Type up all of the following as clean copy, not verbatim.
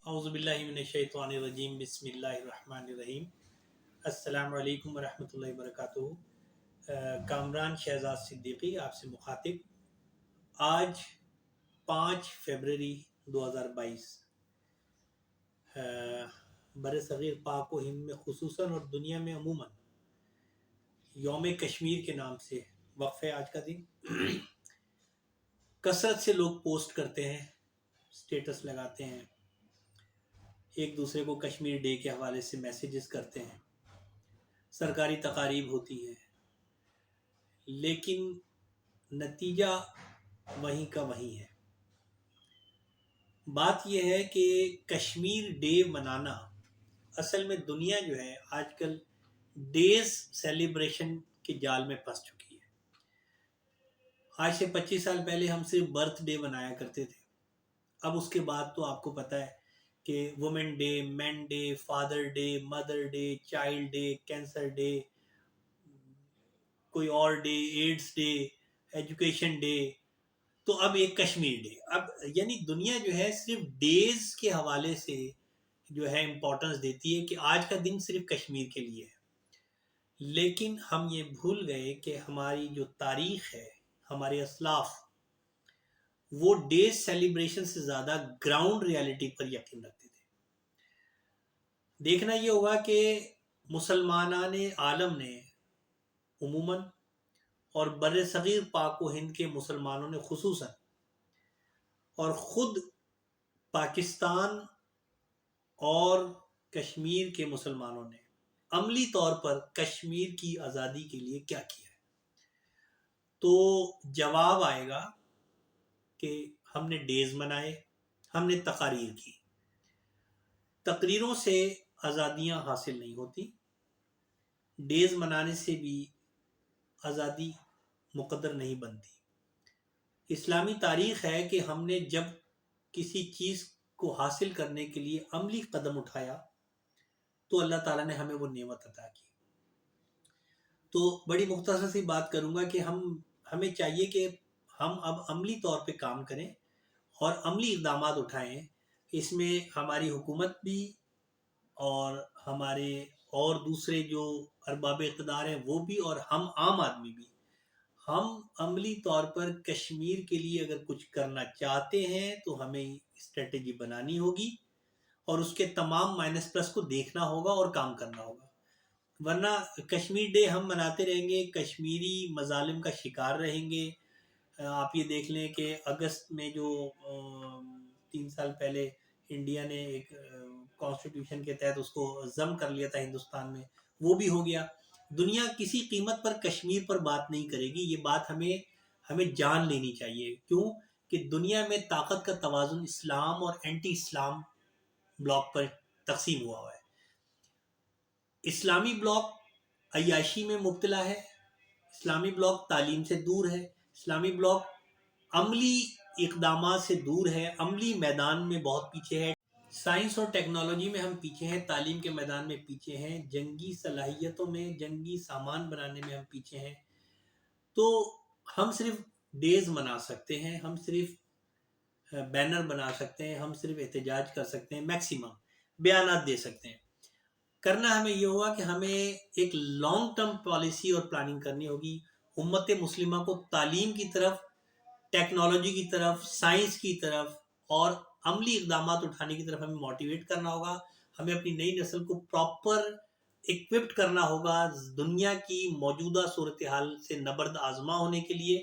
اعوذ باللہ من الشیطان الرجیم بسم اللہ الرحمن الرحیم السلام علیکم ورحمۃ اللہ وبرکاتہ۔ کامران شہزاد صدیقی آپ سے مخاطب۔ آج 5 فروری 2022 بر صغیر پاک و ہند میں خصوصاً اور دنیا میں عموماً یوم کشمیر کے نام سے وقف ہے آج کا دن۔ کثرت سے لوگ پوسٹ کرتے ہیں، سٹیٹس لگاتے ہیں، ایک دوسرے کو کشمیر ڈے کے حوالے سے میسیجز کرتے ہیں، سرکاری تقاریب ہوتی ہیں، لیکن نتیجہ وہیں کا وہیں ہے۔ بات یہ ہے کہ کشمیر ڈے منانا اصل میں دنیا جو ہے آج کل ڈیز سیلیبریشن کے جال میں پھنس چکی ہے۔ آج سے 25 سال پہلے ہم صرف برتھ ڈے منایا کرتے تھے، اب اس کے بعد تو آپ کو پتہ ہے کہ woman day, man day, father day, mother day, child day, cancer day, کوئی اور day, AIDS day, education day, تو اب ایک کشمیر ڈے۔ اب یعنی دنیا جو ہے صرف ڈیز کے حوالے سے جو ہے امپورٹنس دیتی ہے کہ آج کا دن صرف کشمیر کے لیے ہے، لیکن ہم یہ بھول گئے کہ ہماری جو تاریخ ہے، ہمارے اسلاف وہ ڈیز سیلیبریشن سے زیادہ گراؤنڈ ریالٹی پر یقین رکھتے تھے۔ دیکھنا یہ ہوگا کہ مسلمانان عالم نے عموماً اور بر صغیر پاک و ہند کے مسلمانوں نے خصوصاً اور خود پاکستان اور کشمیر کے مسلمانوں نے عملی طور پر کشمیر کی آزادی کے لیے کیا کیا ہے، تو جواب آئے گا کہ ہم نے ڈیز منائے، ہم نے تقاریر کی۔ تقریروں سے آزادیاں حاصل نہیں ہوتی، ڈیز منانے سے بھی آزادی مقدر نہیں بنتی۔ اسلامی تاریخ ہے کہ ہم نے جب کسی چیز کو حاصل کرنے کے لیے عملی قدم اٹھایا تو اللہ تعالیٰ نے ہمیں وہ نعمت عطا کی۔ تو بڑی مختصر سی بات کروں گا کہ ہمیں چاہیے کہ ہم اب عملی طور پہ کام کریں اور عملی اقدامات اٹھائیں۔ اس میں ہماری حکومت بھی اور ہمارے اور دوسرے جو ارباب اقتدار ہیں وہ بھی، اور ہم عام آدمی بھی، ہم عملی طور پر کشمیر کے لیے اگر کچھ کرنا چاہتے ہیں تو ہمیں اسٹریٹجی بنانی ہوگی اور اس کے تمام مائنس پلس کو دیکھنا ہوگا اور کام کرنا ہوگا، ورنہ کشمیر ڈے ہم مناتے رہیں گے، کشمیری مظالم کا شکار رہیں گے۔ آپ یہ دیکھ لیں کہ اگست میں جو 3 سال پہلے انڈیا نے ایک کانسٹیٹیوشن کے تحت اس کو ضم کر لیا تھا ہندوستان میں، وہ بھی ہو گیا۔ دنیا کسی قیمت پر کشمیر پر بات نہیں کرے گی، یہ بات ہمیں جان لینی چاہیے۔ کیوں کہ دنیا میں طاقت کا توازن اسلام اور اینٹی اسلام بلاک پر تقسیم ہوا ہے۔ اسلامی بلاک عیاشی میں مبتلا ہے، اسلامی بلاک تعلیم سے دور ہے، اسلامی بلاک عملی اقدامات سے دور ہے، عملی میدان میں بہت پیچھے ہے، سائنس اور ٹیکنالوجی میں ہم پیچھے ہیں، تعلیم کے میدان میں پیچھے ہیں، جنگی صلاحیتوں میں، جنگی سامان بنانے میں ہم پیچھے ہیں۔ تو ہم صرف ڈیز منا سکتے ہیں، ہم صرف بینر بنا سکتے ہیں، ہم صرف احتجاج کر سکتے ہیں، میکسیمم بیانات دے سکتے ہیں۔ کرنا ہمیں یہ ہوگا کہ ہمیں ایک لانگ ٹرم پالیسی اور پلاننگ کرنی ہوگی۔ امت مسلمہ کو تعلیم کی طرف، ٹیکنالوجی کی طرف، سائنس کی طرف اور عملی اقدامات اٹھانے کی طرف ہمیں موٹیویٹ کرنا ہوگا۔ ہمیں اپنی نئی نسل کو پراپر اکوپڈ کرنا ہوگا دنیا کی موجودہ صورتحال سے نبرد آزما ہونے کے لیے،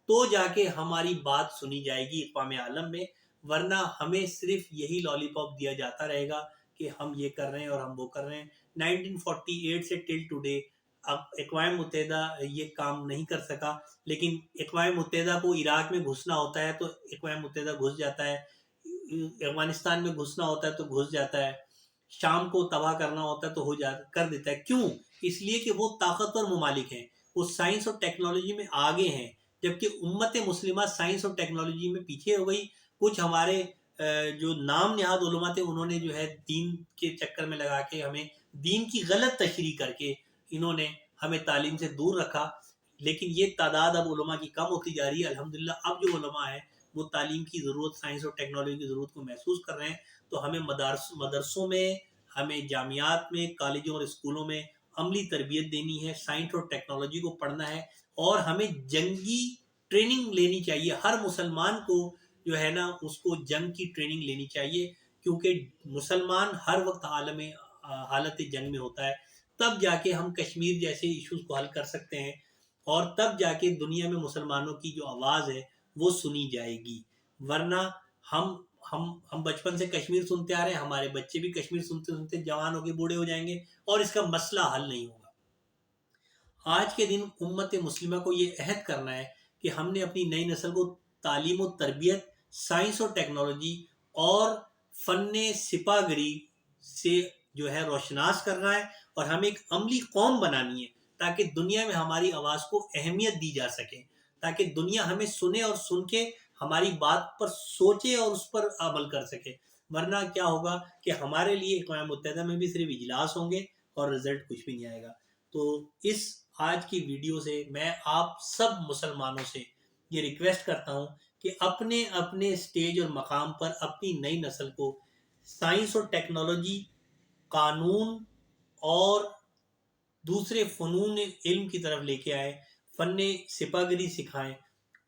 تو جا کے ہماری بات سنی جائے گی اقوام عالم میں، ورنہ ہمیں صرف یہی لالی پاپ دیا جاتا رہے گا کہ ہم یہ کر رہے ہیں اور ہم وہ کر رہے ہیں۔ 1948 سے ٹل ٹوڈے اب اقوام متحدہ یہ کام نہیں کر سکا، لیکن اقوام متحدہ کو عراق میں گھسنا ہوتا ہے تو اقوام متحدہ گھس جاتا ہے، افغانستان میں گھسنا ہوتا ہے تو گھس جاتا ہے، شام کو تباہ کرنا ہوتا ہے تو کر دیتا ہے۔ کیوں؟ اس لیے کہ وہ طاقتور ممالک ہیں، وہ سائنس اور ٹیکنالوجی میں آگے ہیں، جبکہ امت مسلمہ سائنس اور ٹیکنالوجی میں پیچھے ہو گئی۔ کچھ ہمارے جو نام نہاد علماء تھے انہوں نے جو ہے دین کے چکر میں لگا کے ہمیں دین کی غلط تشریح کر کے انہوں نے ہمیں تعلیم سے دور رکھا، لیکن یہ تعداد اب علماء کی کم ہوتی جا رہی ہے۔ الحمدللہ اب جو علماء ہیں وہ تعلیم کی ضرورت، سائنس اور ٹیکنالوجی کی ضرورت کو محسوس کر رہے ہیں، تو ہمیں مدرسوں میں، ہمیں جامعات میں، کالجوں اور اسکولوں میں عملی تربیت دینی ہے، سائنس اور ٹیکنالوجی کو پڑھنا ہے، اور ہمیں جنگی ٹریننگ لینی چاہیے۔ ہر مسلمان کو جو ہے نا اس کو جنگ کی ٹریننگ لینی چاہیے، کیونکہ مسلمان ہر وقت حالت جنگ میں ہوتا ہے۔ تب جا کے ہم کشمیر جیسے ایشوز کو حل کر سکتے ہیں، اور تب جا کے دنیا میں مسلمانوں کی جو آواز ہے وہ سنی جائے گی۔ ورنہ ہم ہم بچپن سے کشمیر سنتے آ رہے ہیں، ہمارے بچے بھی کشمیر سنتے سنتے جوان ہو کے بوڑھے ہو جائیں گے، اور اس کا مسئلہ حل نہیں ہوگا۔ آج کے دن امت مسلمہ کو یہ عہد کرنا ہے کہ ہم نے اپنی نئی نسل کو تعلیم و تربیت، سائنس اور ٹیکنالوجی اور فن سپاہگری سے جو ہے روشناس کرنا ہے، اور ہمیں ایک عملی قوم بنانی ہے تاکہ دنیا میں ہماری آواز کو اہمیت دی جا سکے، تاکہ دنیا ہمیں سنے اور سن کے ہماری بات پر سوچے اور اس پر عمل کر سکے۔ ورنہ کیا ہوگا کہ ہمارے لیے اقوام متحدہ میں بھی صرف اجلاس ہوں گے اور رزلٹ کچھ بھی نہیں آئے گا۔ تو اس آج کی ویڈیو سے میں آپ سب مسلمانوں سے یہ ریکویسٹ کرتا ہوں کہ اپنے اپنے سٹیج اور مقام پر اپنی نئی نسل کو سائنس اور ٹیکنالوجی، قانون اور دوسرے فنون علم کی طرف لے کے آئیں، فن سپاہگری سکھائیں،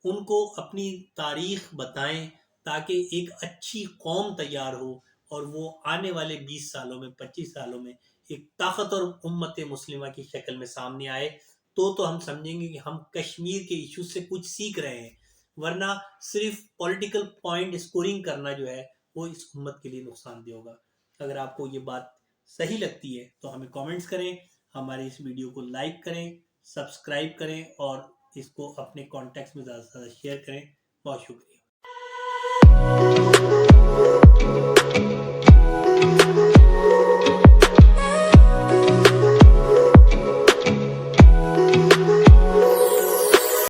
ان کو اپنی تاریخ بتائیں، تاکہ ایک اچھی قوم تیار ہو، اور وہ آنے والے 20 سالوں میں، 25 سالوں میں ایک طاقتور امت مسلمہ کی شکل میں سامنے آئے۔ تو ہم سمجھیں گے کہ ہم کشمیر کے ایشو سے کچھ سیکھ رہے ہیں، ورنہ صرف پولیٹیکل پوائنٹ اسکورنگ کرنا جو ہے وہ اس امت کے لیے نقصان دہ ہوگا۔ اگر آپ کو یہ بات صحیح لگتی ہے تو ہمیں کامنٹس کریں، ہمارے اس ویڈیو کو لائک کریں، سبسکرائب کریں، اور اس کو اپنے کانٹیکٹس میں زیادہ سے زیادہ شیئر کریں۔ بہت شکریہ۔